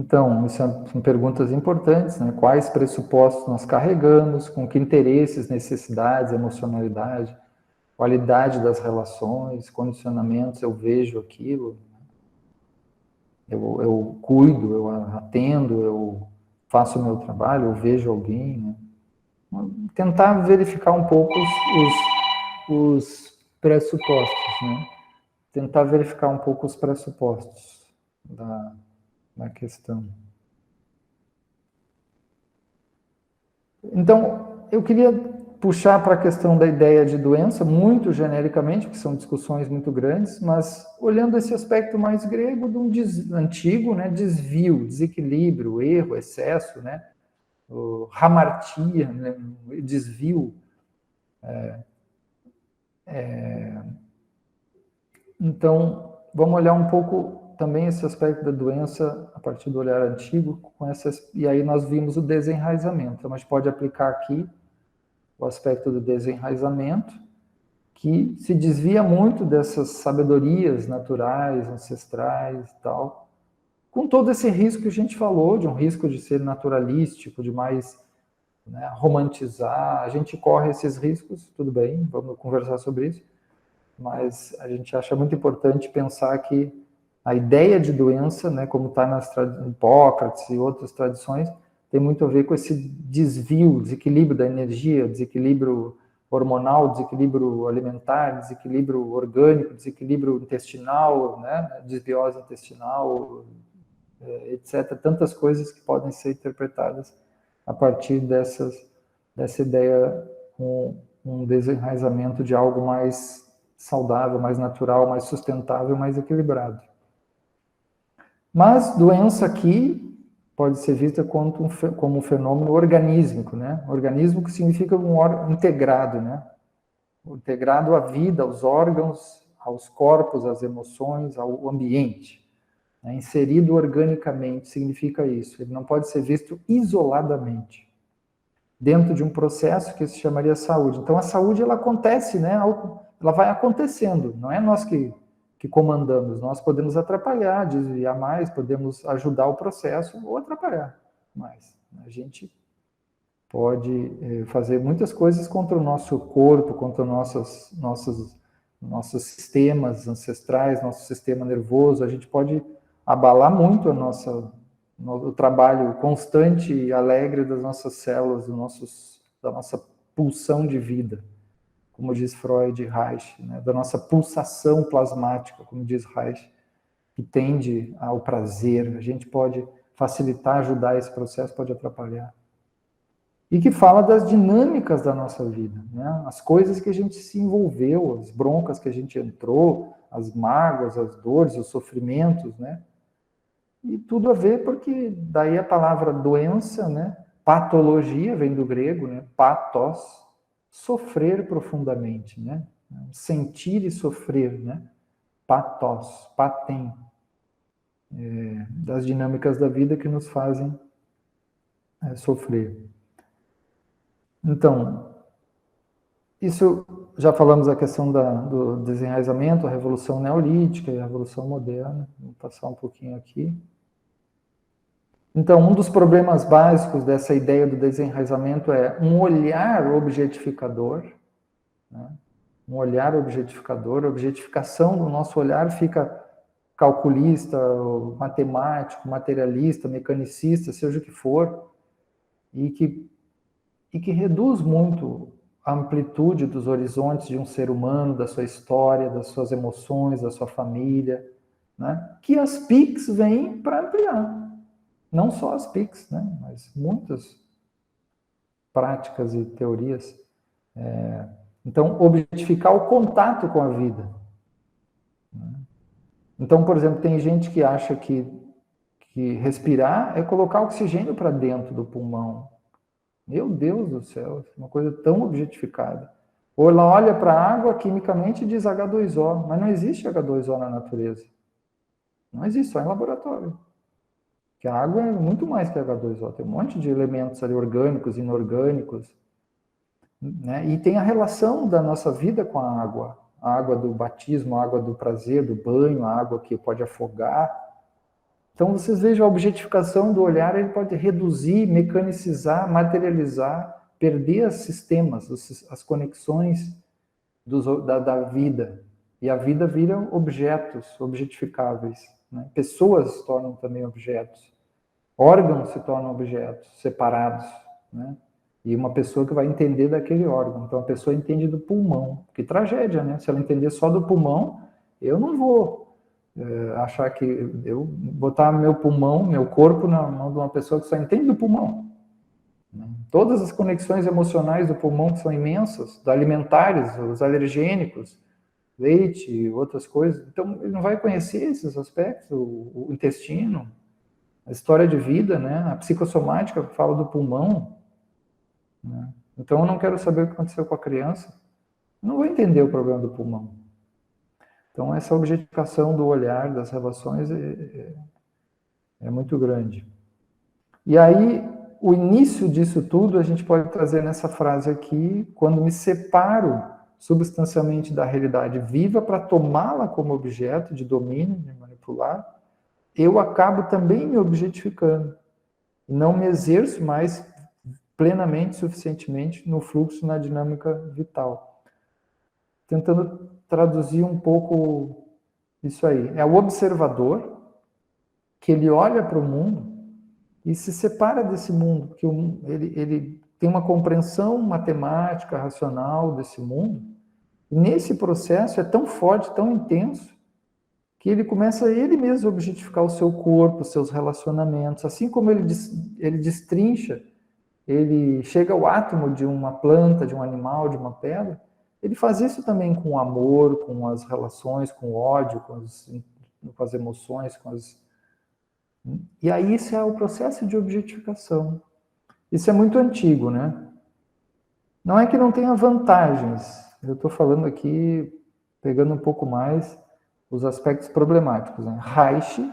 Então, são perguntas importantes, né? Quais pressupostos nós carregamos, com que interesses, necessidades, emocionalidade, qualidade das relações, condicionamentos eu vejo aquilo, eu cuido, eu atendo, eu faço o meu trabalho, eu vejo alguém, né? Tentar verificar um pouco os pressupostos, né? Tentar verificar um pouco os pressupostos da questão. Então, eu queria puxar para a questão da ideia de doença, muito genericamente, porque são discussões muito grandes, mas olhando esse aspecto mais grego, de um antigo, né, desvio, desequilíbrio, erro, excesso, né, hamartia, né, desvio. Então, vamos olhar um pouco também esse aspecto da doença a partir do olhar antigo, e aí nós vimos o desenraizamento, mas pode aplicar aqui o aspecto do desenraizamento, que se desvia muito dessas sabedorias naturais, ancestrais e tal, com todo esse risco que a gente falou, de um risco de ser naturalístico, de mais, né, romantizar. A gente corre esses riscos, tudo bem, vamos conversar sobre isso, mas a gente acha muito importante pensar que a ideia de doença, né, como está nas Hipócrates e outras tradições, tem muito a ver com esse desvio, desequilíbrio da energia, desequilíbrio hormonal, desequilíbrio alimentar, desequilíbrio orgânico, desequilíbrio intestinal, né, desbiose intestinal, etc. Tantas coisas que podem ser interpretadas a partir dessa ideia com um desenraizamento de algo mais saudável, mais natural, mais sustentável, mais equilibrado. Mas doença aqui pode ser vista como um fenômeno organísmico, né? Organismo que significa um órgão integrado, né? Integrado à vida, aos órgãos, aos corpos, às emoções, ao ambiente. Né? Inserido organicamente significa isso. Ele não pode ser visto isoladamente, dentro de um processo que se chamaria saúde. Então a saúde ela acontece, né? Ela vai acontecendo. Não é nós que comandamos. Nós podemos atrapalhar, desviar mais, podemos ajudar o processo ou atrapalhar mais. A gente pode fazer muitas coisas contra o nosso corpo, contra nossos sistemas ancestrais, nosso sistema nervoso. A gente pode abalar muito o trabalho constante e alegre das nossas células, da nossa pulsão de vida, como diz Freud e Reich, né? Da nossa pulsação plasmática, como diz Reich, que tende ao prazer. A gente pode facilitar, ajudar esse processo, pode atrapalhar. E que fala das dinâmicas da nossa vida, né? As coisas que a gente se envolveu, as broncas que a gente entrou, as mágoas, as dores, os sofrimentos, né? E tudo a ver porque daí a palavra doença, né? Patologia vem do grego, né? Pathos, sofrer profundamente, né? Sentir e sofrer, né? Pathos, patem, das dinâmicas da vida que nos fazem sofrer. Então, isso, já falamos a questão do desenraizamento, a Revolução Neolítica e a Revolução Moderna. Vou passar um pouquinho aqui. Então, um dos problemas básicos dessa ideia do desenraizamento é um olhar objetificador, né? Um olhar objetificador, a objetificação do nosso olhar fica calculista, matemático, materialista, mecanicista, seja o que for, e que reduz muito a amplitude dos horizontes de um ser humano, da sua história, das suas emoções, da sua família, né? Que as PICs vêm para ampliar. Não só as PICs, né? Mas muitas práticas e teorias. Então, objetificar o contato com a vida. Então, por exemplo, tem gente que acha que respirar é colocar oxigênio para dentro do pulmão. Meu Deus do céu, uma coisa tão objetificada. Ou ela olha para a água quimicamente e diz H2O, mas não existe H2O na natureza. Não existe, só em laboratório. Porque a água é muito mais que H2O, tem um monte de elementos ali orgânicos, inorgânicos, né? E tem a relação da nossa vida com a água do batismo, a água do prazer, do banho, a água que pode afogar. Então, vocês vejam, a objetificação do olhar, ele pode reduzir, mecanicizar, materializar, perder os sistemas, as conexões da vida. E a vida vira objetos objetificáveis. Né? Pessoas se tornam também objetos. Órgãos se tornam objetos separados. Né? E uma pessoa que vai entender daquele órgão. Então, a pessoa entende do pulmão. Que tragédia, né? Se ela entender só do pulmão, eu não vou achar que eu botar meu pulmão, meu corpo na mão de uma pessoa que só entende do pulmão. Todas as conexões emocionais do pulmão que são imensas, alimentares, os alergênicos, leite, outras coisas. Então, ele não vai conhecer esses aspectos, o intestino, a história de vida, né? A psicossomática fala do pulmão. Né? Então, eu não quero saber o que aconteceu com a criança. Eu não vou entender o problema do pulmão. Então, essa objetificação do olhar, das relações, é muito grande. E aí, o início disso tudo, a gente pode trazer nessa frase aqui: quando me separo substancialmente da realidade viva para tomá-la como objeto de domínio, de manipular, eu acabo também me objetificando. Não me exerço mais plenamente, suficientemente no fluxo, na dinâmica vital. Tentando traduzir um pouco isso aí. É o observador que ele olha para o mundo e se separa desse mundo, que ele tem uma compreensão matemática, racional desse mundo. E nesse processo é tão forte, tão intenso, que ele começa ele mesmo a objetificar o seu corpo, os seus relacionamentos. Assim como ele destrincha, ele chega ao átomo de uma planta, de um animal, de uma pedra, ele faz isso também com o amor, com as relações, com o ódio, com as emoções, E aí isso é o processo de objetificação. Isso é muito antigo, né? Não é que não tenha vantagens. Eu estou falando aqui, pegando um pouco mais os aspectos problemáticos. Né? Reich,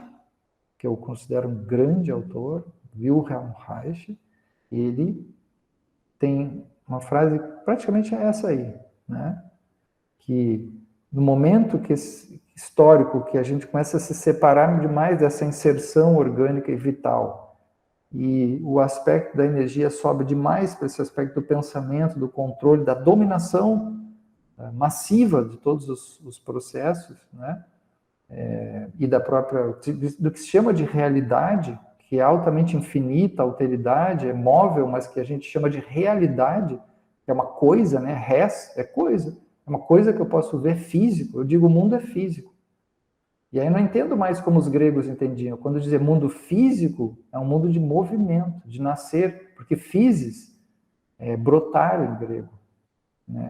que eu considero um grande autor, Wilhelm Reich, ele tem uma frase praticamente essa aí, né? Que no momento histórico que a gente começa a se separar demais dessa inserção orgânica e vital, e o aspecto da energia sobe demais para esse aspecto do pensamento, do controle, da dominação massiva de todos os processos, né? E da própria, do que se chama de realidade, que é altamente infinita, alteridade, é móvel, mas que a gente chama de realidade, que é uma coisa, né? Res é coisa, é uma coisa que eu posso ver físico. Eu digo o mundo é físico. E aí eu não entendo mais como os gregos entendiam. Quando dizer mundo físico, é um mundo de movimento, de nascer, porque physis é brotar em grego. Né?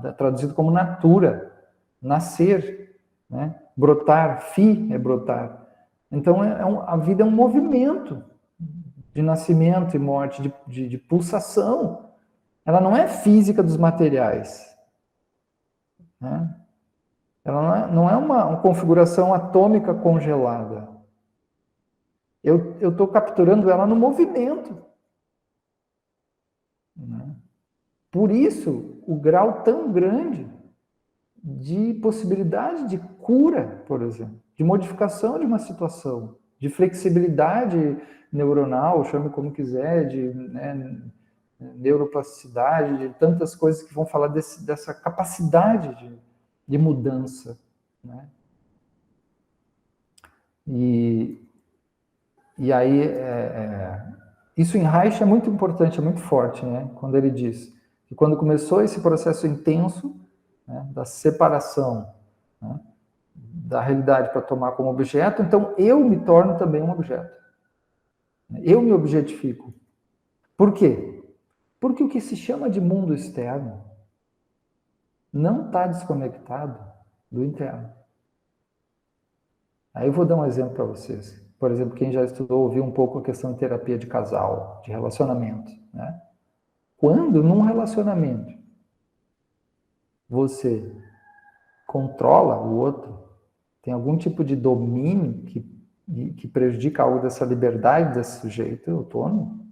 É traduzido como natura, nascer, né? Brotar, phi é brotar. Então a vida é um movimento de nascimento e morte, de pulsação. Ela não é física dos materiais. Né? Ela não é uma configuração atômica congelada. Eu estou capturando ela no movimento. Né? Por isso, o grau tão grande de possibilidade de cura, por exemplo, de modificação de uma situação, de flexibilidade neuronal, chame como quiser, de neuroplasticidade, de tantas coisas que vão falar dessa capacidade de mudança. Né? E aí, isso em Reich é muito importante, é muito forte, né? Quando ele diz que quando começou esse processo intenso, né, da separação, né, da realidade para tomar como objeto, então eu me torno também um objeto. Eu me objetifico. Por quê? Porque o que se chama de mundo externo não está desconectado do interno. Aí eu vou dar um exemplo para vocês. Por exemplo, quem já estudou, ouviu um pouco a questão de terapia de casal, de relacionamento. Né? Quando num relacionamento você controla o outro, tem algum tipo de domínio que prejudica algo dessa liberdade desse sujeito autônomo,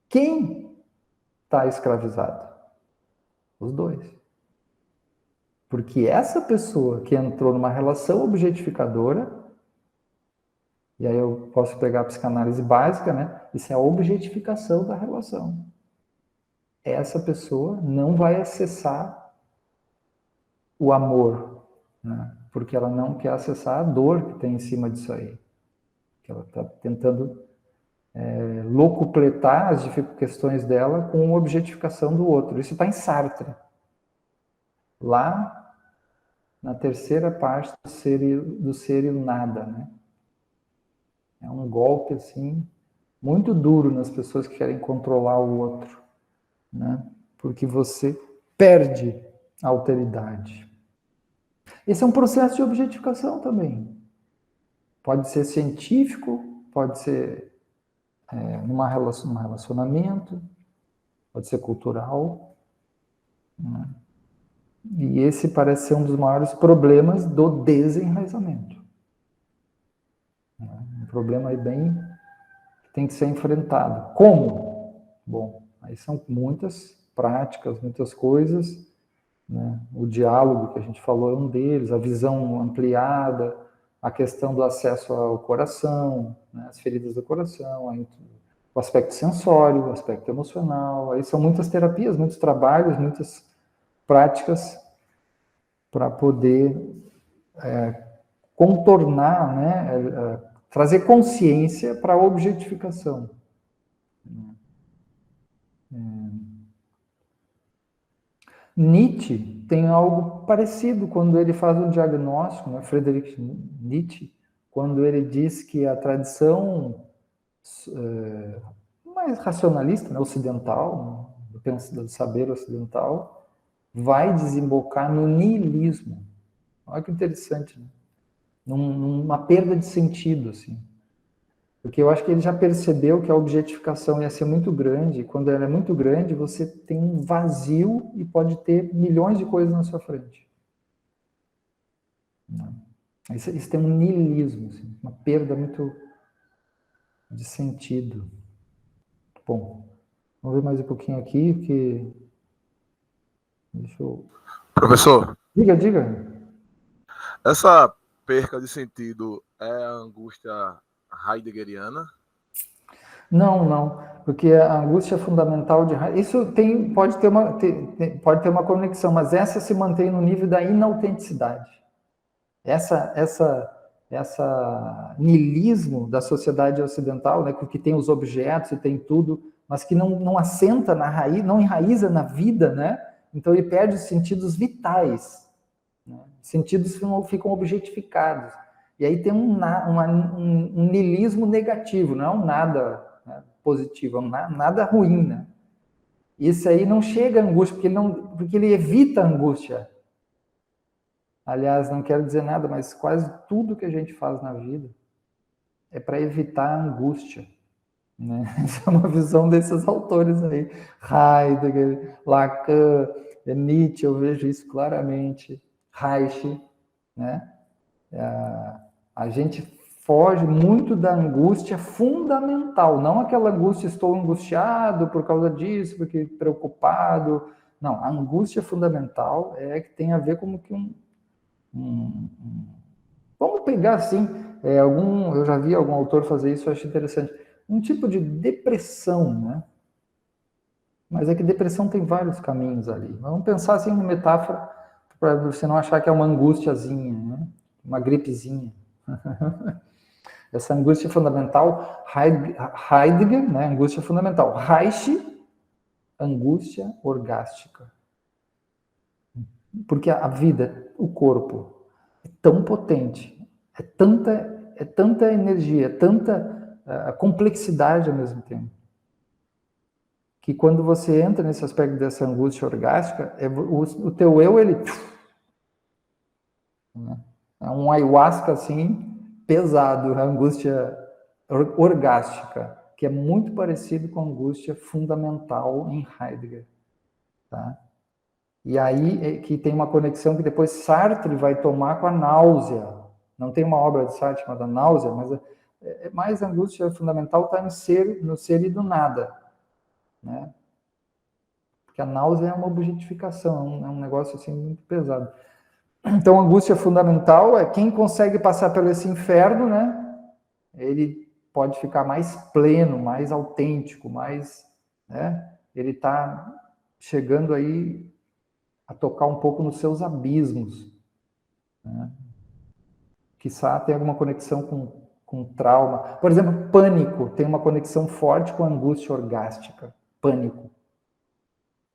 quem está escravizado? Os dois. Porque essa pessoa que entrou numa relação objetificadora E aí eu posso pegar a psicanálise básica, né? Isso é a objetificação da relação. Essa pessoa não vai acessar o amor, né? Porque ela não quer acessar a dor que tem em cima disso aí. Que ela está tentando locupletar as questões dela com a objetificação do outro. Isso está em Sartre. Lá na terceira parte do ser e o nada, né? É um golpe, assim, muito duro nas pessoas que querem controlar o outro, né? Porque você perde a alteridade. Esse é um processo de objetificação também. Pode ser científico, pode ser num relacionamento, pode ser cultural, né? E esse parece ser um dos maiores problemas do desenraizamento. Um problema aí bem que tem que ser enfrentado. Como? Bom, aí são muitas práticas, muitas coisas, né? O diálogo que a gente falou é um deles, a visão ampliada, a questão do acesso ao coração, né? As feridas do coração, aí, o aspecto sensório, o aspecto emocional, aí são muitas terapias, muitos trabalhos, muitas práticas para poder contornar, né, trazer consciência para a objetificação. Nietzsche tem algo parecido quando ele faz um diagnóstico, né, Friedrich Nietzsche, quando ele diz que a tradição mais racionalista, né, ocidental, do saber ocidental, vai desembocar no niilismo. Olha que interessante, né? Numa perda de sentido, assim. Porque eu acho que ele já percebeu que a objetificação ia ser muito grande, e quando ela é muito grande, você tem um vazio e pode ter milhões de coisas na sua frente. Isso tem um niilismo, assim, uma perda muito de sentido. Bom, vamos ver mais um pouquinho aqui, porque... Deixa eu... Professor, Diga. essa perca de sentido é a angústia heideggeriana? Não, porque a angústia fundamental de isso pode ter uma conexão, mas essa se mantém no nível da inautenticidade. Essa niilismo da sociedade ocidental, né, que tem os objetos e tem tudo, mas que não assenta na raiz, não enraiza na vida, né? Então ele perde os sentidos vitais, né? Sentidos ficam objetificados. E aí tem um niilismo negativo, não é um nada, né, positivo, é um nada ruim, né? Isso aí não chega a angústia, porque ele evita a angústia. Aliás, não quero dizer nada, mas quase tudo que a gente faz na vida é para evitar a angústia, né? Essa é uma visão desses autores aí, Heidegger, Lacan, Nietzsche, eu vejo isso claramente, Reich, né? A gente foge muito da angústia fundamental, não aquela angústia, estou angustiado por causa disso, porque preocupado. Não, a angústia fundamental é que tem a ver como que vamos pegar assim, eu já vi algum autor fazer isso, eu acho interessante, um tipo de depressão, né? Mas é que depressão tem vários caminhos ali. Vamos pensar assim uma metáfora para você não achar que é uma angústiazinha, né? Uma gripezinha. Essa angústia fundamental, Heidegger, né? Angústia fundamental. Reich, angústia orgástica. Porque a vida, o corpo, é tão potente, é tanta energia, tanta complexidade ao mesmo tempo, que quando você entra nesse aspecto dessa angústia orgástica, o teu eu, ele... Né? É um ayahuasca, assim, pesado, a angústia orgástica, que é muito parecido com a angústia fundamental em Heidegger. Tá? E aí é que tem uma conexão que depois Sartre vai tomar com a náusea. Não tem uma obra de Sartre chamada Náusea, mas mais a angústia fundamental está no ser e do nada. Né? Porque a náusea é uma objetificação, é um negócio assim muito pesado. Então, a angústia fundamental é quem consegue passar pelo esse inferno, né? ele pode ficar mais pleno, mais autêntico, mais, né? Ele está chegando aí a tocar um pouco nos seus abismos, né? Quiçá tem alguma conexão com trauma. Por exemplo, pânico tem uma conexão forte com a angústia orgástica. Pânico.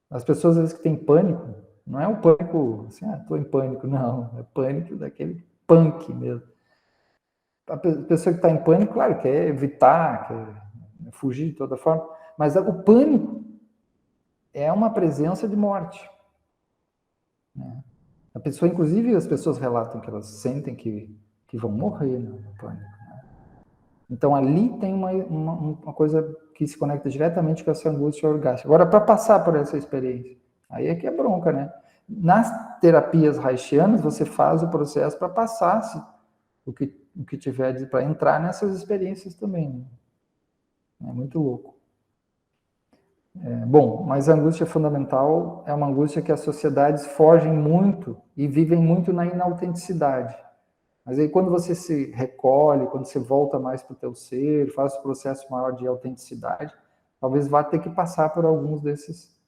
As pessoas, às vezes, que têm pânico, não é o pânico, assim, estou em pânico, não. É pânico daquele punk mesmo. A pessoa que está em pânico, claro, quer evitar, quer fugir de toda forma, mas o pânico é uma presença de morte, né? A pessoa, inclusive, as pessoas relatam que elas sentem que vão morrer no pânico, né? Então, ali tem uma coisa que se conecta diretamente com essa angústia orgástica. Agora, para passar por essa experiência, aí é que é bronca, né? Nas terapias reichianas, você faz o processo para passar o que tiver para entrar nessas experiências também, né? É muito louco. Bom, mas a angústia fundamental é uma angústia que as sociedades fogem muito e vivem muito na inautenticidade. Mas aí quando você se recolhe, quando você volta mais para o teu ser, faz o processo maior de autenticidade, talvez vá ter que passar por alguns desses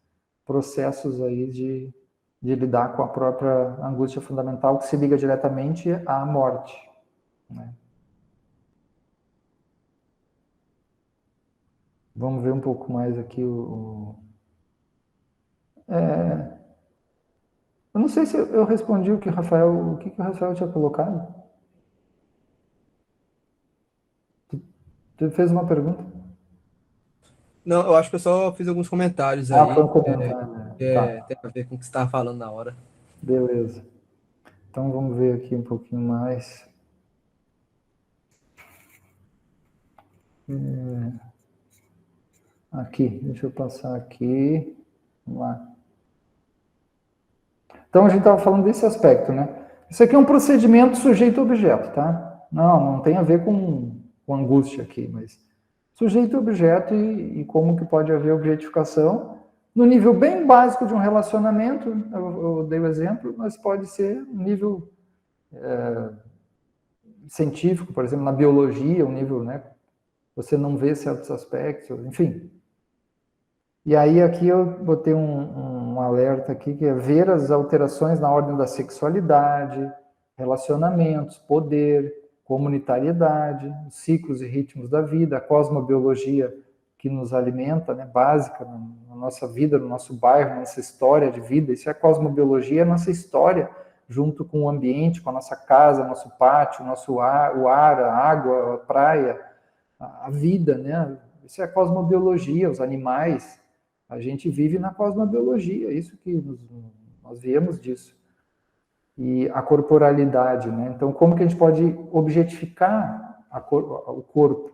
processos aí de lidar com a própria angústia fundamental, que se liga diretamente à morte, né? Vamos ver um pouco mais aqui eu não sei se eu respondi o que o Rafael tinha colocado. Tu fez uma pergunta? Não, eu acho que eu só fiz alguns comentários Ah, foi um aí, comentário, né? Tá, tem a ver com o que você estava falando na hora. beleza. Então vamos ver aqui um pouquinho mais. Aqui, deixa eu passar aqui. Vamos lá. Então a gente estava falando desse aspecto, né? Isso aqui é um procedimento sujeito-objeto, tá? Não tem a ver com angústia aqui, mas sujeito-objeto e como que pode haver objetificação no nível bem básico de um relacionamento. Eu dei o exemplo, mas pode ser um nível científico, por exemplo, na biologia, um nível, né? Você não vê certos aspectos, enfim. E aí aqui eu botei um alerta aqui, que é ver as alterações na ordem da sexualidade, relacionamentos, poder, comunitariedade, os ciclos e ritmos da vida, a cosmobiologia que nos alimenta, né, básica na nossa vida, no nosso bairro, na nossa história de vida. Isso é a cosmobiologia, é a nossa história, junto com o ambiente, com a nossa casa, nosso pátio, o ar, a água, a praia, a vida, né? Isso é a cosmobiologia, os animais. A gente vive na cosmobiologia, isso que nós viemos disso. E a corporalidade, né? Então, como que a gente pode objetificar o corpo?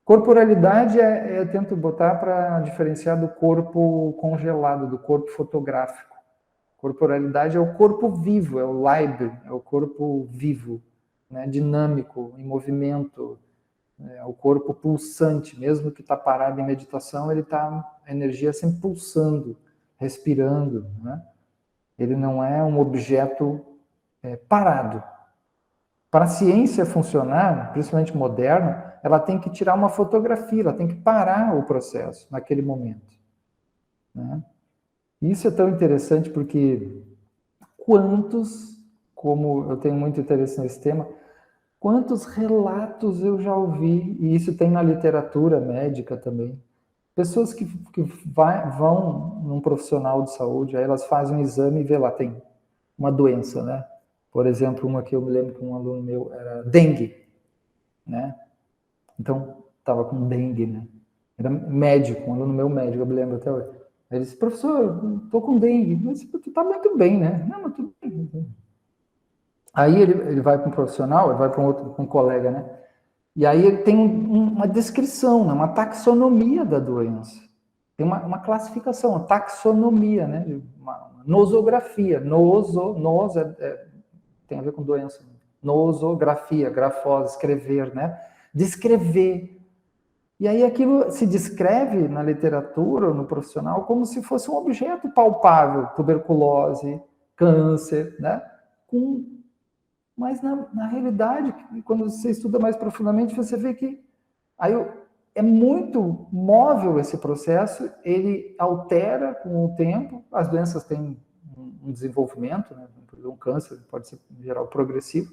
Corporalidade eu tento botar para diferenciar do corpo congelado, do corpo fotográfico. Corporalidade é o corpo vivo, é o Leib, é o corpo vivo, né? Dinâmico, em movimento, é o corpo pulsante, mesmo que está parado em meditação, a energia sempre pulsando, respirando, né? Ele não é um objeto parado. Para a ciência funcionar, principalmente moderna, ela tem que tirar uma fotografia, ela tem que parar o processo naquele momento, né? Isso é tão interessante porque como eu tenho muito interesse nesse tema, quantos relatos eu já ouvi, e isso tem na literatura médica também, pessoas que vão num profissional de saúde, aí elas fazem um exame e vê lá, tem uma doença, né? Por exemplo, uma que eu me lembro que um aluno meu era dengue, né? Então, estava com dengue, né? Era médico, um aluno meu médico, eu me lembro até hoje. Aí ele disse, professor, estou com dengue. Mas tu está muito bem, né? Não, mas tudo bem. Aí ele vai para um profissional, ele vai para um colega, né? E aí ele tem uma descrição, né? Uma taxonomia da doença. Tem uma classificação, uma taxonomia, né? Uma nosografia. Nos tem a ver com doença. Nosografia, grafose, escrever, né? Descrever. E aí aquilo se descreve na literatura ou no profissional como se fosse um objeto palpável, tuberculose, câncer, né? Com Mas, na realidade, quando você estuda mais profundamente, você vê que aí é muito móvel esse processo, ele altera com o tempo, as doenças têm um desenvolvimento, né? Um câncer pode ser, em geral, progressivo,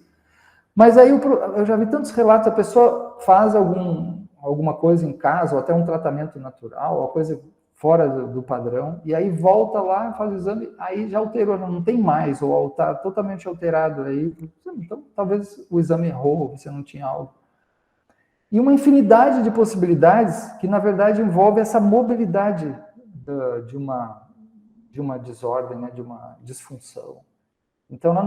mas aí eu já vi tantos relatos, a pessoa faz alguma coisa em casa, ou até um tratamento natural, uma coisa fora do padrão, e aí volta lá, faz o exame, aí já alterou, não tem mais, ou está totalmente alterado aí, então talvez o exame errou, você não tinha algo. E uma infinidade de possibilidades que, na verdade, envolve essa mobilidade de uma desordem, né, de uma disfunção. Então, ela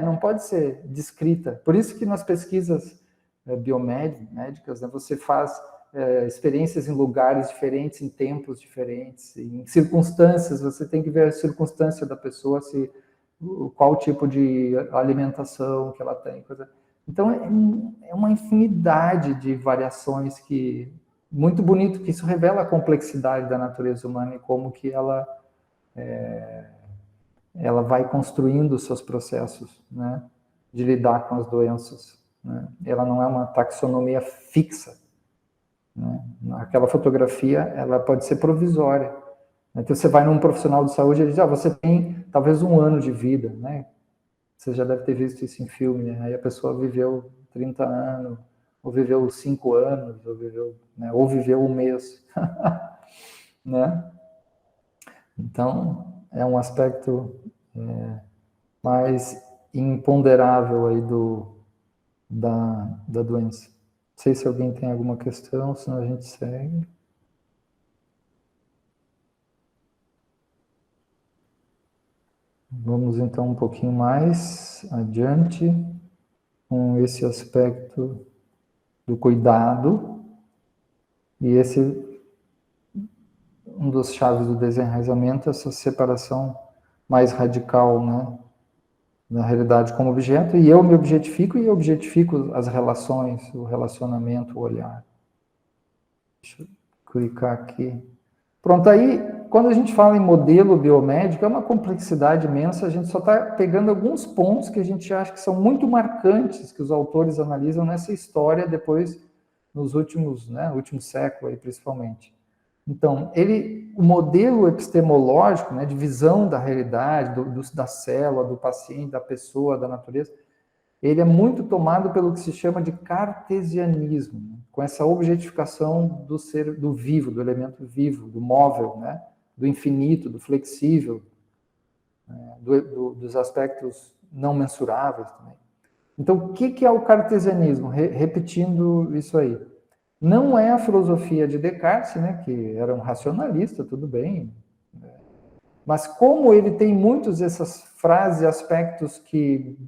não pode ser descrita. Por isso que nas pesquisas biomédicas, né, você faz experiências em lugares diferentes, em tempos diferentes, em circunstâncias, você tem que ver a circunstância da pessoa, qual tipo de alimentação que ela tem, coisa. Então, é uma infinidade de variações que muito bonito, que isso revela a complexidade da natureza humana e como que ela vai construindo os seus processos, né, de lidar com as doenças, né? Ela não é uma taxonomia fixa, né? Aquela fotografia, ela pode ser provisória. Então, você vai num profissional de saúde e ele diz, você tem talvez 1 ano de vida, né? Você já deve ter visto isso em filme, né? Aí a pessoa viveu 30 anos, ou viveu 5 anos, ou viveu 1 mês, né? Então, é um aspecto mais imponderável aí da doença. Não sei se alguém tem alguma questão, senão a gente segue. Vamos então um pouquinho mais adiante com esse aspecto do cuidado. E esse, um dos chaves do desenraizamento, essa separação mais radical, né, na realidade como objeto, e eu me objetifico e objetifico as relações, o relacionamento, o olhar. Deixa eu clicar aqui. Pronto, aí, quando a gente fala em modelo biomédico, é uma complexidade imensa, a gente só está pegando alguns pontos que a gente acha que são muito marcantes, que os autores analisam nessa história, depois, nos últimos, né, último século, aí, principalmente. Então, o modelo epistemológico, né, de visão da realidade, da célula, do paciente, da pessoa, da natureza, ele é muito tomado pelo que se chama de cartesianismo, né, com essa objetificação do ser, do vivo, do elemento vivo, do móvel, né, do infinito, do flexível, né, dos aspectos não mensuráveis também. Então, o que é o cartesianismo? Repetindo isso aí. Não é a filosofia de Descartes, né, que era um racionalista, tudo bem, né, mas como ele tem muitas dessas frases e aspectos que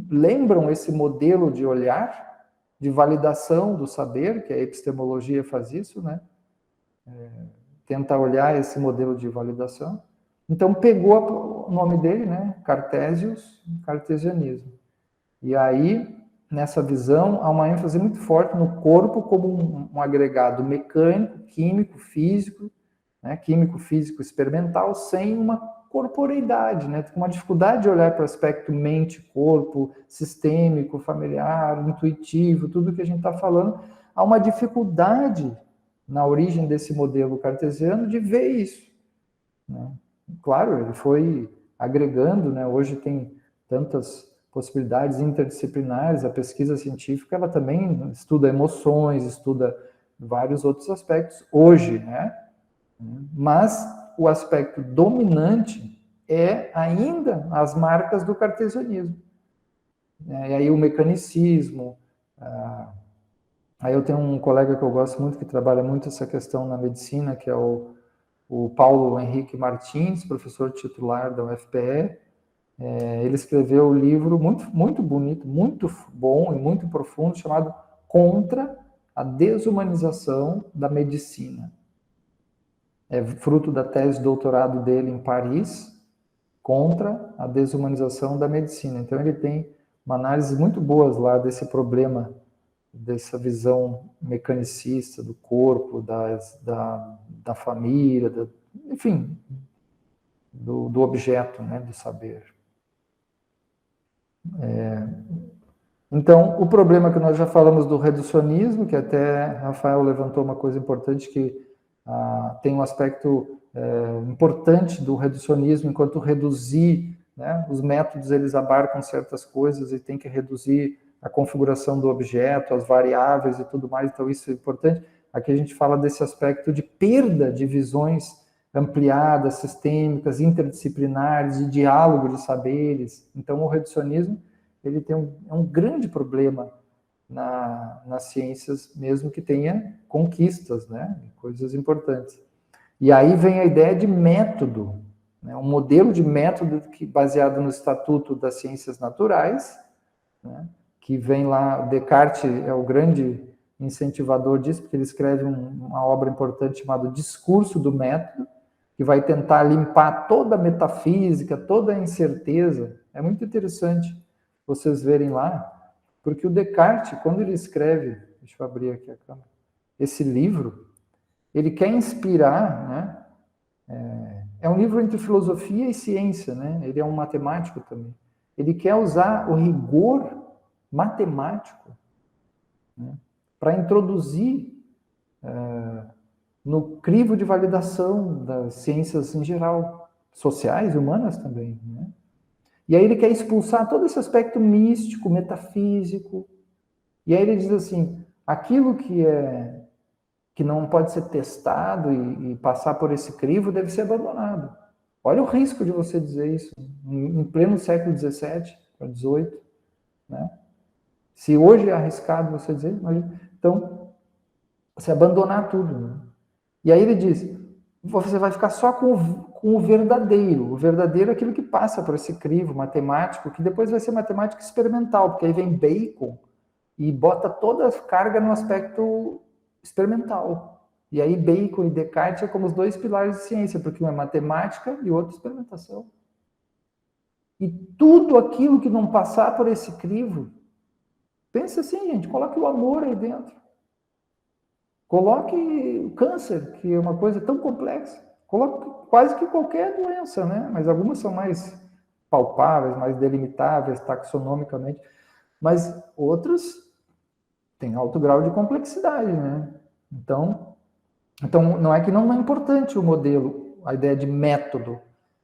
lembram esse modelo de olhar, de validação do saber, que a epistemologia faz isso, né, tenta olhar esse modelo de validação. Então pegou o nome dele, né, cartesianismo. E aí, nessa visão, há uma ênfase muito forte no corpo como um agregado mecânico, químico, físico, né, químico, físico, experimental, sem uma corporeidade, né, com uma dificuldade de olhar para o aspecto mente-corpo, sistêmico, familiar, intuitivo, tudo que a gente está falando. Há uma dificuldade na origem desse modelo cartesiano de ver isso, né? Claro, ele foi agregando, né, hoje tem tantas possibilidades interdisciplinares, a pesquisa científica, ela também estuda emoções, estuda vários outros aspectos hoje, né? Mas o aspecto dominante é ainda as marcas do cartesianismo. E aí o mecanicismo, aí eu tenho um colega que eu gosto muito, que trabalha muito essa questão na medicina, que é o Paulo Henrique Martins, professor titular da UFPE. Ele escreveu um livro muito, muito bonito, muito bom e muito profundo, chamado Contra a Desumanização da Medicina. É fruto da tese de doutorado dele em Paris, Contra a Desumanização da Medicina. Então ele tem uma análise muito boa lá desse problema, dessa visão mecanicista do corpo, da família, enfim, do objeto, né, do saber. Então, o problema que nós já falamos do reducionismo, que até Rafael levantou uma coisa importante, que tem um aspecto importante do reducionismo, enquanto reduzir, né, os métodos eles abarcam certas coisas e tem que reduzir a configuração do objeto, as variáveis e tudo mais, então isso é importante. Aqui a gente fala desse aspecto de perda de visões ampliadas, sistêmicas, interdisciplinares, de diálogo de saberes. Então, o reducionismo ele tem um grande problema nas ciências, mesmo que tenha conquistas, né, coisas importantes. E aí vem a ideia de método, né, um modelo de método baseado no Estatuto das Ciências Naturais, né, que vem lá, Descartes é o grande incentivador disso, porque ele escreve uma obra importante chamada Discurso do Método, que vai tentar limpar toda a metafísica, toda a incerteza. É muito interessante vocês verem lá, porque o Descartes, quando ele escreve, deixa eu abrir aqui a câmera, esse livro, ele quer inspirar, né? É um livro entre filosofia e ciência, né? Ele é um matemático também. Ele quer usar o rigor matemático, né, para introduzir no crivo de validação das ciências em geral, sociais e humanas também, né? E aí ele quer expulsar todo esse aspecto místico, metafísico. E aí ele diz assim, aquilo que não pode ser testado e passar por esse crivo deve ser abandonado. Olha o risco de você dizer isso em pleno século XVII para XVIII, né? Se hoje é arriscado você dizer, imagina. Então, você abandonar tudo, né? E aí ele diz, você vai ficar só com o verdadeiro. O verdadeiro é aquilo que passa por esse crivo matemático, que depois vai ser matemática experimental, porque aí vem Bacon e bota toda a carga no aspecto experimental. E aí Bacon e Descartes é como os dois pilares de ciência, porque um é matemática e o outro experimentação. E tudo aquilo que não passar por esse crivo, pensa assim, gente, coloque o amor aí dentro. Coloque o câncer, que é uma coisa tão complexa. Coloque quase que qualquer doença, né? Mas algumas são mais palpáveis, mais delimitáveis taxonomicamente. Mas outras têm alto grau de complexidade, né? Então não é que não é importante o modelo, a ideia de método,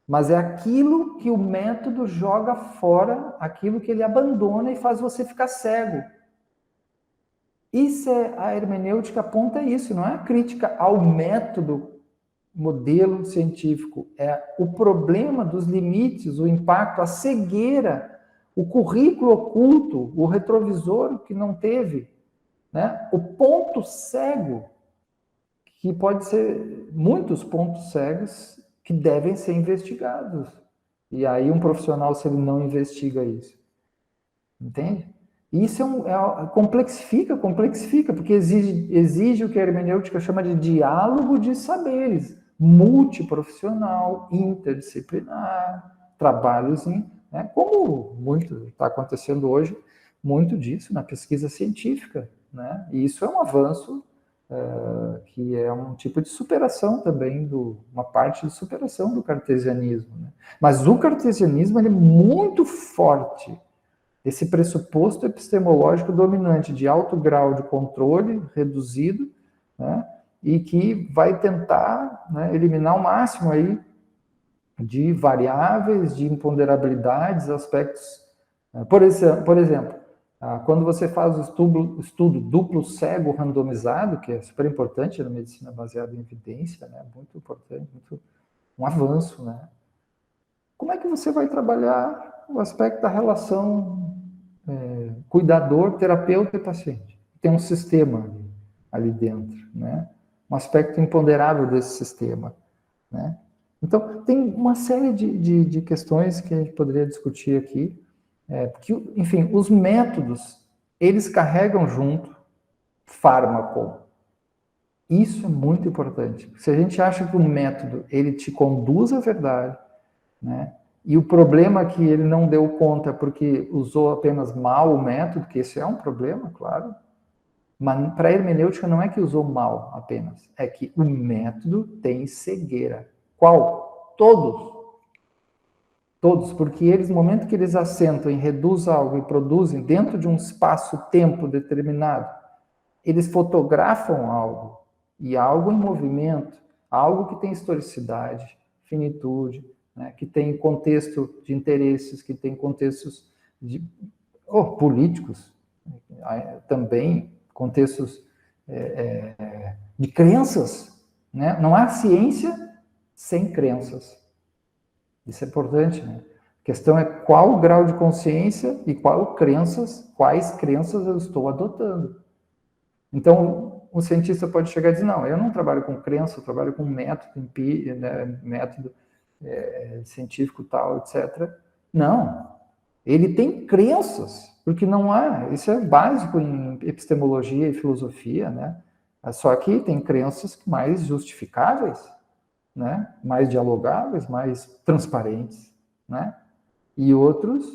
mas é aquilo que o método joga fora, aquilo que ele abandona e faz você ficar cego. Isso é a hermenêutica aponta isso, não é a crítica ao método, modelo científico, é o problema dos limites, o impacto, a cegueira, o currículo oculto, o retrovisor que não teve, né? O ponto cego, que pode ser muitos pontos cegos que devem ser investigados. E aí um profissional, se ele não investiga isso, entende? Isso complexifica, porque exige o que a hermenêutica chama de diálogo de saberes, multiprofissional, interdisciplinar, trabalhos, né, como muito está acontecendo hoje, muito disso na pesquisa científica, né? E isso é um avanço que é um tipo de superação também, uma parte de superação do cartesianismo, né? Mas o cartesianismo ele é muito forte. Esse pressuposto epistemológico dominante de alto grau de controle reduzido, né, e que vai tentar, né, eliminar o máximo aí de variáveis, de imponderabilidades, aspectos. Por exemplo, quando você faz o estudo duplo cego randomizado, que é super importante na medicina baseada em evidência, né, muito importante, um avanço, né? Como é que você vai trabalhar o aspecto da relação cuidador, terapeuta e paciente? Tem um sistema ali dentro, né? Um aspecto imponderável desse sistema, né? Então, tem uma série de questões que a gente poderia discutir aqui, porque, enfim, os métodos, eles carregam junto fármaco. Isso é muito importante. Se a gente acha que o método, ele te conduz à verdade, né? E o problema é que ele não deu conta porque usou apenas mal o método, que esse é um problema, claro. Mas para a hermenêutica não é que usou mal apenas, é que o método tem cegueira. Qual? Todos. Todos, porque eles, no momento que eles assentam e reduzem algo e produzem dentro de um espaço-tempo determinado, eles fotografam algo, e algo em movimento, algo que tem historicidade, finitude, né, que tem contexto de interesses, que tem contextos políticos, também contextos de crenças, né? Não há ciência sem crenças. Isso é importante, né? A questão é qual o grau de consciência e quais crenças eu estou adotando. Então, o cientista pode chegar e dizer, não, eu não trabalho com crença, eu trabalho com método, né, método científico tal, etc. Não, ele tem crenças, porque não há, isso é básico em epistemologia e filosofia, né? Só que tem crenças mais justificáveis, né? Mais dialogáveis, mais transparentes, né? E outros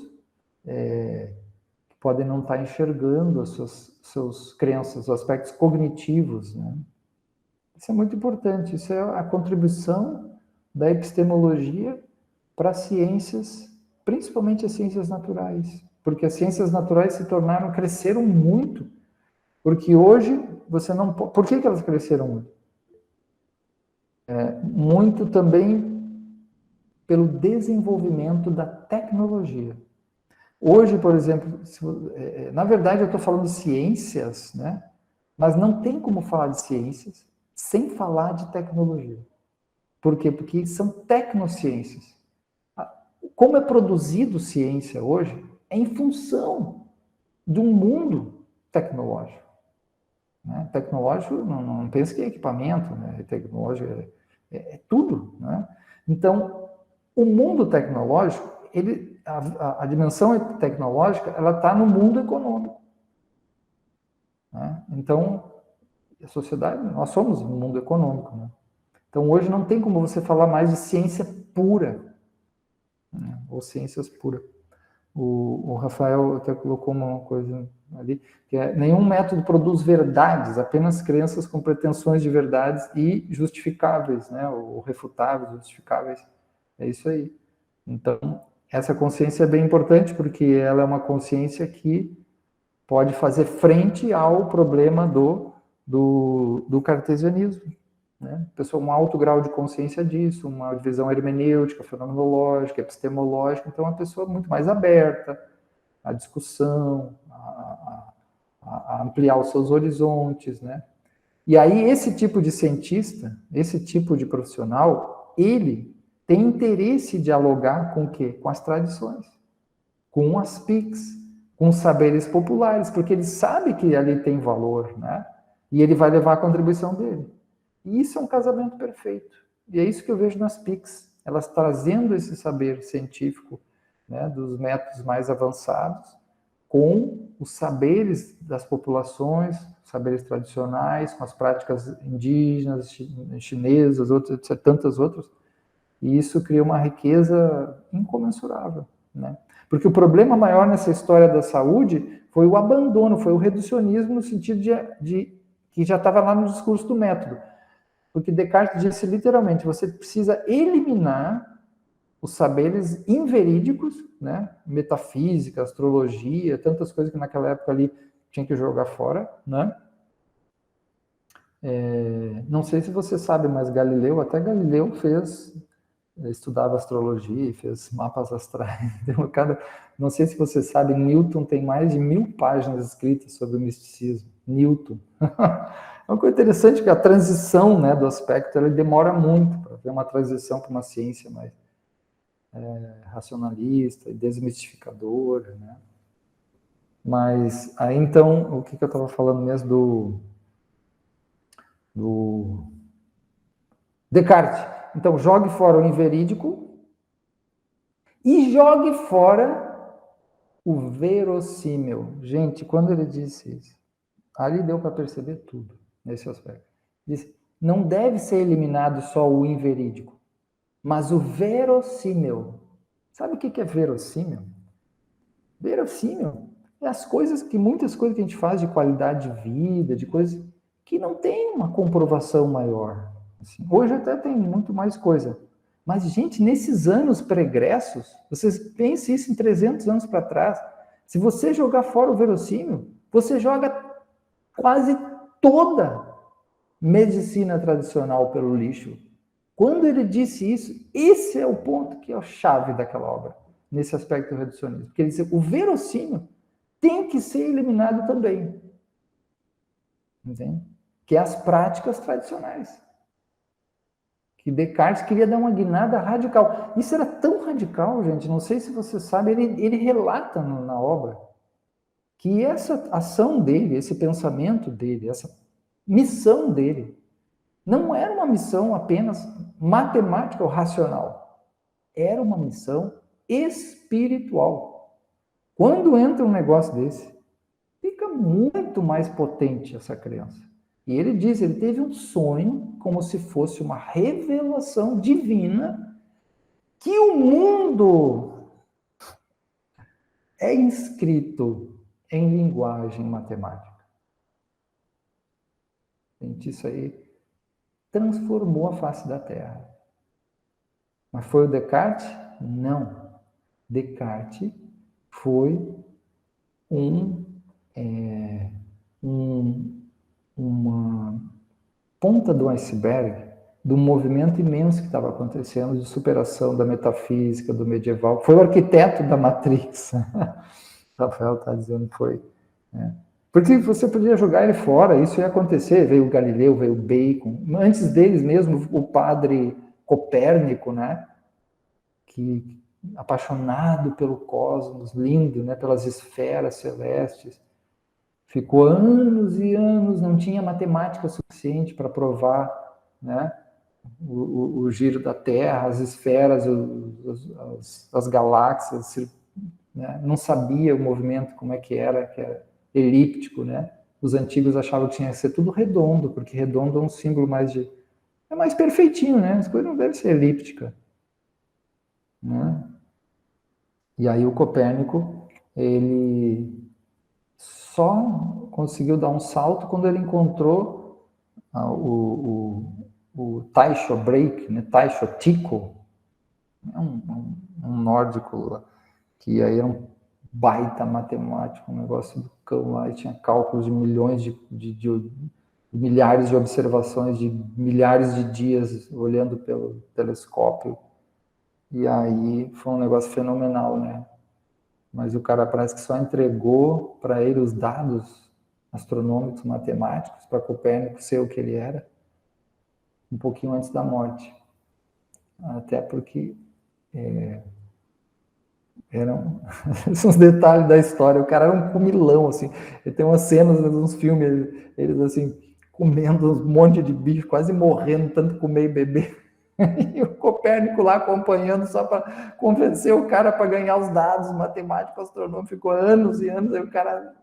que podem não estar enxergando as suas crenças, os aspectos cognitivos, né? Isso é muito importante, isso é a contribuição da epistemologia para as ciências, principalmente as ciências naturais, porque as ciências naturais cresceram muito, porque hoje você não pode... Por que elas cresceram muito? Muito também pelo desenvolvimento da tecnologia. Hoje, por exemplo, na verdade eu estou falando de ciências, né? Mas não tem como falar de ciências sem falar de tecnologia. Por quê? Porque são tecnociências. Como é produzido ciência hoje é em função de um mundo tecnológico. Né? Tecnológico, não pensa que é equipamento, né? Tecnológico é tudo. Né? Então, o mundo tecnológico, a dimensão tecnológica, ela está no mundo econômico. Né? Então, a sociedade, nós somos um mundo econômico. Né? Então, hoje não tem como você falar mais de ciência pura, né? Ou ciências puras. O Rafael até colocou uma coisa ali, que é nenhum método produz verdades, apenas crenças com pretensões de verdades e justificáveis, né? Ou refutáveis, justificáveis. É isso aí. Então, essa consciência é bem importante, porque ela é uma consciência que pode fazer frente ao problema do cartesianismo. Né? Pessoa com um alto grau de consciência disso, uma visão hermenêutica, fenomenológica, epistemológica, então é uma pessoa muito mais aberta à discussão, a ampliar os seus horizontes, né? E aí esse tipo de cientista, esse tipo de profissional, ele tem interesse em dialogar com o quê? Com as tradições, com as PICs, com os saberes populares, porque ele sabe que ali tem valor, né? E ele vai levar a contribuição dele. E isso é um casamento perfeito. E é isso que eu vejo nas PICs, elas trazendo esse saber científico, né, dos métodos mais avançados, com os saberes das populações, saberes tradicionais, com as práticas indígenas, chinesas, outras, etc., tantas outras. E isso cria uma riqueza incomensurável, né? Porque o problema maior nessa história da saúde foi o abandono, foi o reducionismo no sentido de que já estava lá no discurso do método. Porque Descartes disse literalmente, você precisa eliminar os saberes inverídicos, né? Metafísica, astrologia, tantas coisas que naquela época ali tinha que jogar fora, né? Não sei se você sabe, mas até Galileu estudava astrologia, fez mapas astrais. Não sei se você sabe, Newton tem mais de 1000 páginas escritas sobre o misticismo. Newton. É uma coisa interessante que a transição, né, do aspecto, ela demora muito para ver uma transição para uma ciência mais racionalista e desmistificadora, né? Mas aí então, o que eu estava falando mesmo do Descartes? Então, jogue fora o inverídico e jogue fora o verossímil. Gente, quando ele disse isso, ali deu para perceber tudo nesse aspecto. Disse, não deve ser eliminado só o inverídico, mas o verossímil. Sabe o que é verossímil? Verossímil é muitas coisas que a gente faz de qualidade de vida, de coisas que não tem uma comprovação maior. Assim, hoje até tem muito mais coisa, Mas, gente, nesses anos pregressos, vocês pensem isso em 300 anos para trás, se você jogar fora o verossímil, você joga quase toda medicina tradicional pelo lixo. Quando ele disse isso, esse é o ponto que é a chave daquela obra, nesse aspecto reducionista. Porque ele disse, o verossímil tem que ser eliminado também. Entende? Que é as práticas tradicionais. Que Descartes queria dar uma guinada radical. Isso era tão radical, gente, não sei se você sabe, ele relata na obra que essa ação dele, esse pensamento dele, essa missão dele, não era uma missão apenas matemática ou racional. Era uma missão espiritual. Quando entra um negócio desse, fica muito mais potente essa crença. E ele diz, ele teve um sonho como se fosse uma revelação divina que o mundo é inscrito em linguagem matemática. Gente, isso aí transformou a face da Terra. Mas foi o Descartes? Não. Descartes foi uma ponta do iceberg do movimento imenso que estava acontecendo de superação da metafísica, do medieval. Foi o arquiteto da Matrix. Rafael está dizendo que foi. Né? Porque você podia jogar ele fora, isso ia acontecer. Veio o Galileu, veio o Bacon. Antes deles mesmo, o padre Copérnico, né? Que apaixonado pelo cosmos, lindo, né? Pelas esferas celestes. Ficou anos e anos, não tinha matemática suficiente para provar, né, o giro da Terra, as esferas, as galáxias, né, não sabia o movimento, como é que era elíptico, né? Os antigos achavam que tinha que ser tudo redondo, porque redondo é um símbolo mais de... É mais perfeitinho, né? As coisas não devem ser elípticas. Né? E aí o Copérnico, ele só conseguiu dar um salto quando ele encontrou o Tycho Brahe, né? Tycho Tycho, um nórdico que aí era um baita matemático, um negócio do cão lá, e tinha cálculos de milhões de milhares de observações, de milhares de dias olhando pelo telescópio, e aí foi um negócio fenomenal, né? Mas o cara parece que só entregou para ele os dados astronômicos, matemáticos, para Copérnico ser o que ele era, um pouquinho antes da morte. Até porque são os detalhes da história. O cara era um comilão, assim. Ele tem umas cenas, uns filmes, eles assim, comendo um monte de bicho, quase morrendo, tanto comer e beber. E o Copérnico lá acompanhando só para convencer o cara para ganhar os dados matemáticos, astronômicos, ficou anos e anos, aí o cara,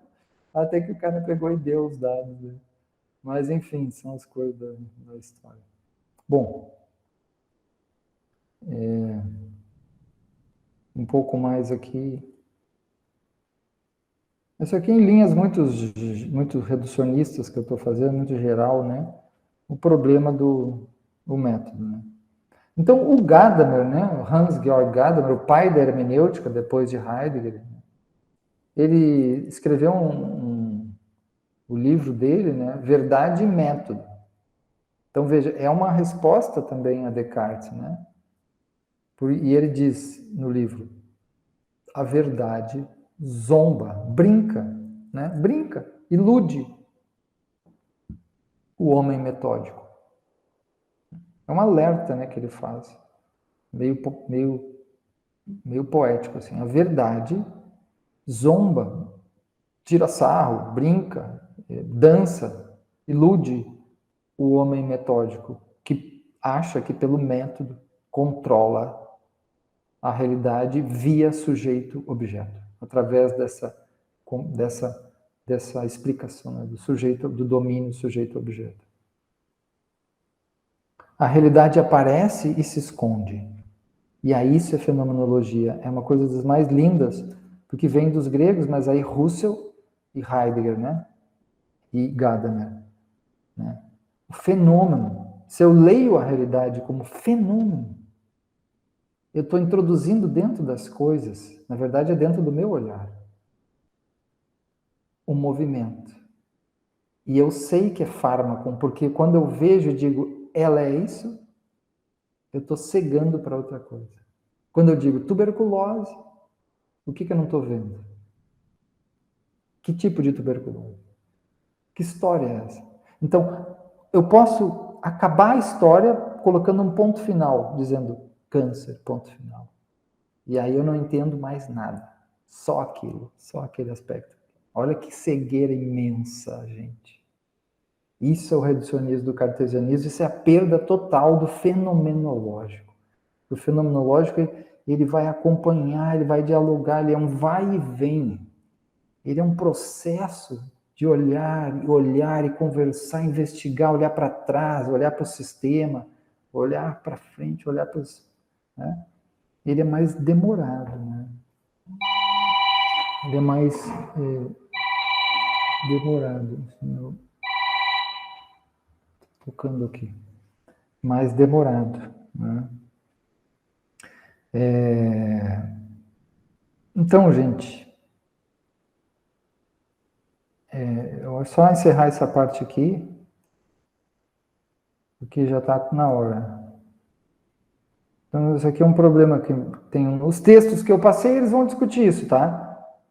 até que o cara pegou e deu os dados. Né? Mas, enfim, são as coisas da história. Bom, um pouco mais aqui. Isso aqui em linhas muito reducionistas que eu estou fazendo, muito geral, né? O problema do método, né? Então, o Gadamer, né, o Hans-Georg Gadamer, o pai da hermenêutica, depois de Heidegger, ele escreveu o livro dele, né, Verdade e Método. Então, veja, é uma resposta também a Descartes, né? E ele diz no livro, a verdade zomba, brinca, né? Brinca, ilude o homem metódico. É um alerta, né, que ele faz, meio poético, assim. A verdade zomba, tira sarro, brinca, dança, ilude o homem metódico, que acha que pelo método controla a realidade via sujeito-objeto, através dessa explicação, né, do domínio sujeito-objeto. A realidade aparece e se esconde. E aí isso é fenomenologia. É uma coisa das mais lindas, porque vem dos gregos, mas aí Husserl e Heidegger, né? E Gadamer. Né? O fenômeno. Se eu leio a realidade como fenômeno, eu estou introduzindo dentro das coisas, na verdade é dentro do meu olhar, o movimento. E eu sei que é fármaco, porque quando eu vejo e digo, ela é isso, eu estou cegando para outra coisa. Quando eu digo tuberculose, o que eu não estou vendo? Que tipo de tuberculose? Que história é essa? Então, eu posso acabar a história colocando um ponto final, dizendo câncer, ponto final. E aí eu não entendo mais nada. Só aquilo, só aquele aspecto. Olha que cegueira imensa, gente. Isso é o reducionismo do cartesianismo, isso é a perda total do fenomenológico. O fenomenológico, ele vai acompanhar, ele vai dialogar, ele é um vai e vem. Ele é um processo de olhar e conversar, investigar, olhar para trás, olhar para o sistema, olhar para frente, olhar para os... Né? Ele é mais demorado, né? Ele é mais demorado. Tocando aqui. Mais demorado, né? Então, gente, eu vou só encerrar essa parte aqui, porque já está na hora. Então, isso aqui é um problema que tem. Os textos que eu passei, eles vão discutir isso, tá?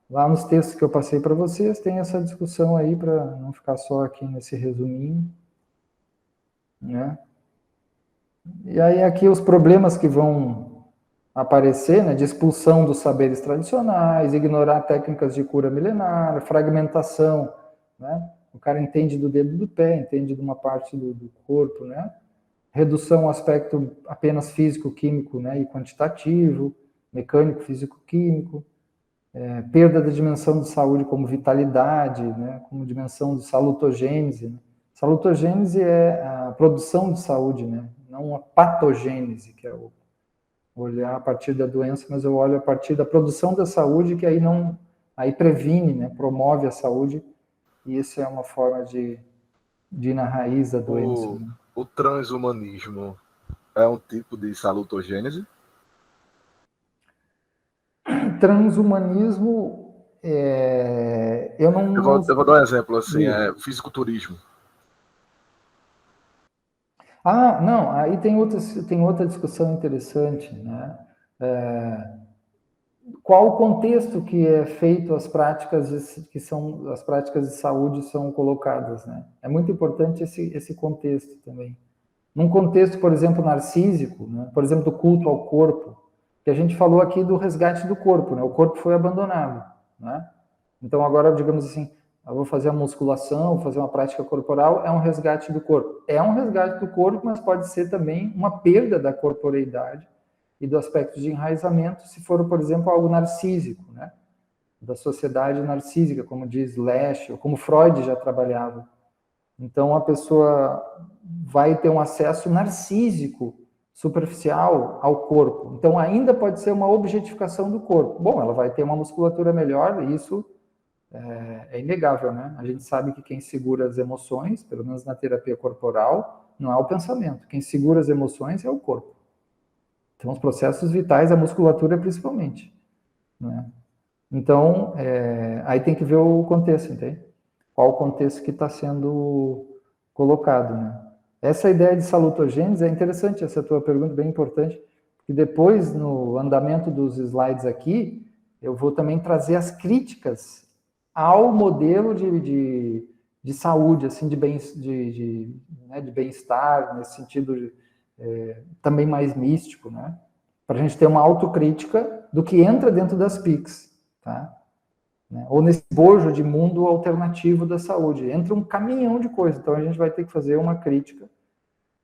Lá nos textos que eu passei para vocês, tem essa discussão aí, para não ficar só aqui nesse resuminho, né? E aí aqui os problemas que vão aparecer, né, de expulsão dos saberes tradicionais, ignorar técnicas de cura milenar, fragmentação, né? O cara entende do dedo do pé, entende de uma parte do corpo, né? Redução ao aspecto apenas físico-químico, né, e quantitativo, mecânico, físico-químico, perda da dimensão de saúde como vitalidade, né, como dimensão de salutogênese. Né? Salutogênese é a produção de saúde, né, não a patogênese, que é o olhar a partir da doença, mas eu olho a partir da produção da saúde, que aí previne, né, promove a saúde, e isso é uma forma de ir na raiz da doença. Né? O transhumanismo é um tipo de salutogênese? Transhumanismo, eu vou dar um exemplo, assim, fisiculturismo. Não, aí tem outra discussão interessante, né? Qual o contexto que é feito as práticas as práticas de saúde são colocadas, né? É muito importante esse contexto também. Num contexto, por exemplo, narcísico, né? Por exemplo, do culto ao corpo, que a gente falou aqui do resgate do corpo, né? O corpo foi abandonado, né? Então agora, digamos assim, eu vou fazer a musculação, vou fazer uma prática corporal, é um resgate do corpo. É um resgate do corpo, mas pode ser também uma perda da corporeidade e do aspecto de enraizamento, se for, por exemplo, algo narcísico, né? Da sociedade narcísica, como diz Lesch, ou como Freud já trabalhava. Então, a pessoa vai ter um acesso narcísico, superficial ao corpo. Então, ainda pode ser uma objetificação do corpo. Bom, ela vai ter uma musculatura melhor, e isso é inegável, né? A gente sabe que quem segura as emoções, pelo menos na terapia corporal, não é o pensamento. Quem segura as emoções é o corpo. Então, os processos vitais, a musculatura principalmente. Né? Então, aí tem que ver o contexto, entende? Qual o contexto que está sendo colocado, né? Essa ideia de salutogênese é interessante, essa tua pergunta, bem importante, porque depois, no andamento dos slides aqui, eu vou também trazer as críticas ao modelo de saúde, assim, de bem-estar, nesse sentido também mais místico, né? Para a gente ter uma autocrítica do que entra dentro das PICs, tá? Né? Ou nesse bojo de mundo alternativo da saúde. Entra um caminhão de coisas, então a gente vai ter que fazer uma crítica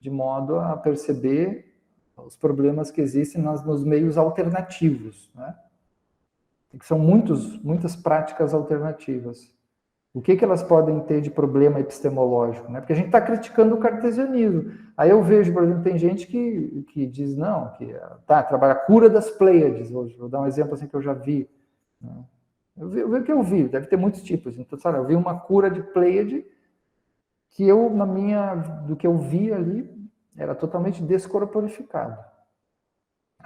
de modo a perceber os problemas que existem nos meios alternativos, né? Que são muitas práticas alternativas. O que elas podem ter de problema epistemológico? Né? Porque a gente está criticando o cartesianismo. Aí eu vejo, por exemplo, tem gente que diz, não, que trabalha a cura das Pleiades hoje. Vou dar um exemplo assim que eu já vi. Né? Eu vi o que eu vi, deve ter muitos tipos. Então, sabe, eu vi uma cura de Pleiade que do que eu vi ali, era totalmente descorporificado.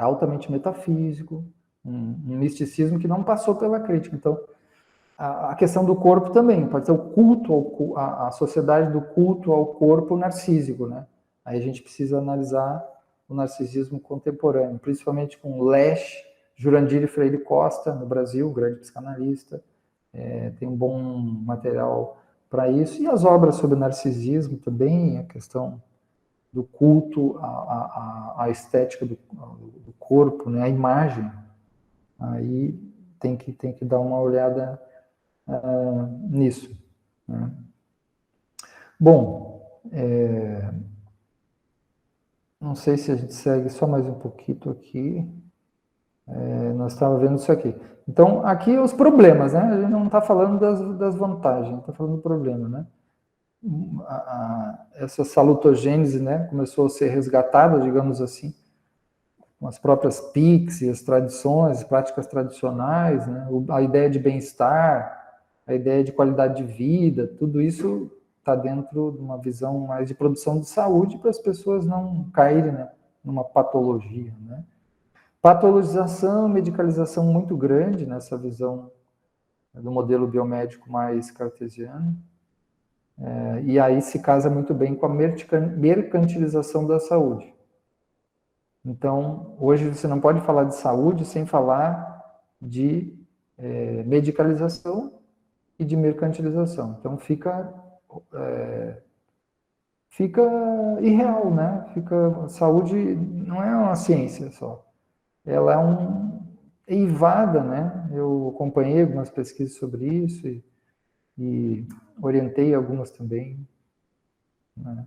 altamente metafísico, um misticismo que não passou pela crítica. Então, a questão do corpo também, pode ser o culto, a sociedade do culto ao corpo narcísico, né? Aí a gente precisa analisar o narcisismo contemporâneo, principalmente com Lesch, Jurandir Freire Costa, no Brasil, um grande psicanalista, tem um bom material para isso, e as obras sobre narcisismo também, a questão do culto, a estética do corpo, né, a imagem, aí tem que dar uma olhada nisso. Né? Bom, não sei se a gente segue só mais um pouquinho aqui. Nós estávamos vendo isso aqui. Então, aqui os problemas, né? A gente não está falando das vantagens, está falando do problema, né? Essa salutogênese, né, começou a ser resgatada, digamos assim, com as próprias PICs e as tradições, as práticas tradicionais, né? A ideia de bem-estar, a ideia de qualidade de vida, tudo isso está dentro de uma visão mais de produção de saúde para as pessoas não caírem, né, numa patologia, né? Patologização, medicalização muito grande nessa visão do modelo biomédico mais cartesiano. E aí se casa muito bem com a mercantilização da saúde. Então, hoje você não pode falar de saúde sem falar de medicalização e de mercantilização. Então, fica irreal, né? Saúde não é uma ciência só. Ela é eivada, né? Eu acompanhei algumas pesquisas sobre isso e orientei algumas também. Né?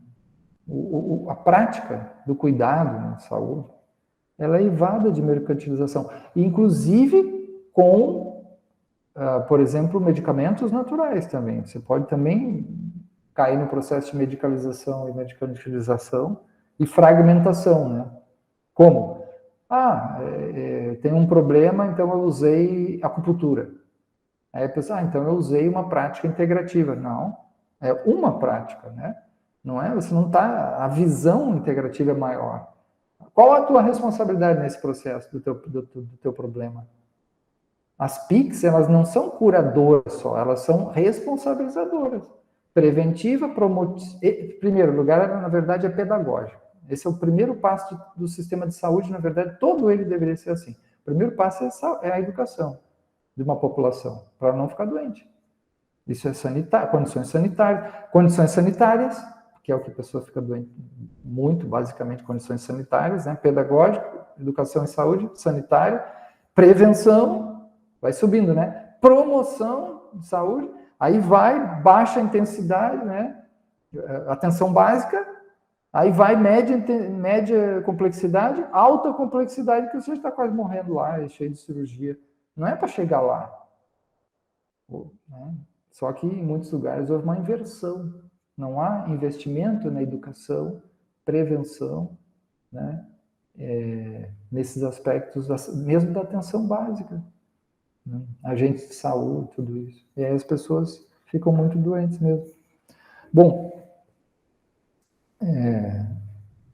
A prática do cuidado na saúde, ela é eivada de mercantilização, inclusive com, por exemplo, medicamentos naturais também. Você pode também cair no processo de medicalização e mercantilização e fragmentação, né? Como? Tem um problema, então eu usei acupuntura. Aí a pessoa, então eu usei uma prática integrativa. Não, é uma prática, né? Não é? Você não está... A visão integrativa é maior. Qual a tua responsabilidade nesse processo do teu problema? As PICs, elas não são curadoras só, elas são responsabilizadoras. Preventiva, promotiva... Em primeiro lugar, na verdade, é pedagógica. Esse é o primeiro passo do sistema de saúde, na verdade, todo ele deveria ser assim. O primeiro passo é a educação de uma população, para não ficar doente. Isso é sanitário, condições sanitárias, que é o que a pessoa fica doente muito, basicamente, condições sanitárias, né? Pedagógico, educação e saúde, sanitário, prevenção, vai subindo, né? Promoção de saúde, aí vai, baixa intensidade, né? Atenção básica, aí vai média complexidade, alta complexidade, que você está quase morrendo lá, é cheio de cirurgia. Não é para chegar lá. Né? Só que em muitos lugares houve uma inversão. Não há investimento na educação, prevenção, né? Nesses aspectos, mesmo da atenção básica. Né? Agentes de saúde, tudo isso. E aí as pessoas ficam muito doentes mesmo. Bom,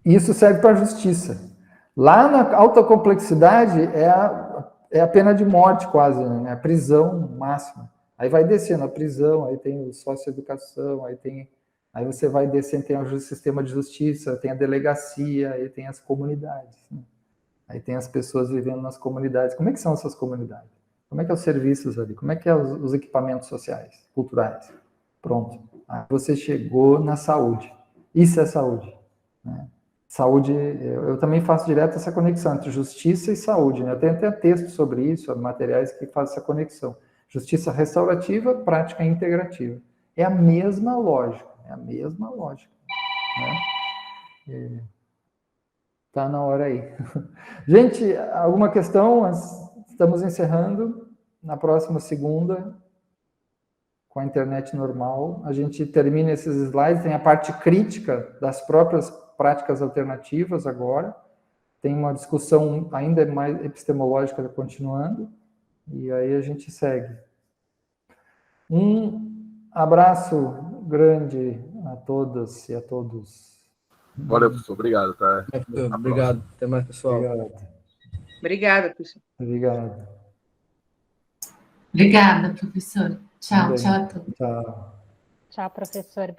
isso serve para a justiça. Lá na alta complexidade é a pena de morte quase, né? A prisão máxima. Aí vai descendo a prisão, aí tem o socioeducação, aí você vai descendo, tem o sistema de justiça, tem a delegacia, aí tem as comunidades. Né? Aí tem as pessoas vivendo nas comunidades. Como é que são essas comunidades? Como é que é os serviços ali? Como é que é os equipamentos sociais, culturais? Pronto. Aí você chegou na saúde. Isso é saúde. Né? Saúde, eu também faço direto essa conexão entre justiça e saúde. Né? Eu tenho até texto sobre isso, materiais que fazem essa conexão. Justiça restaurativa, prática integrativa. É a mesma lógica. Né? Tá na hora aí. Gente, alguma questão? Estamos encerrando. Na próxima segunda, com a internet normal, a gente termina esses slides. Tem a parte crítica das próprias práticas alternativas agora. Tem uma discussão ainda mais epistemológica continuando. E aí a gente segue. Um abraço grande a todas e a todos. Valeu, professor. Obrigado, tá? Obrigado. Até mais, pessoal. Obrigado. Obrigada, professor. Obrigado. Obrigada, professor. Tchau, Também. tchau a todos. Tchau. Tchau, professor.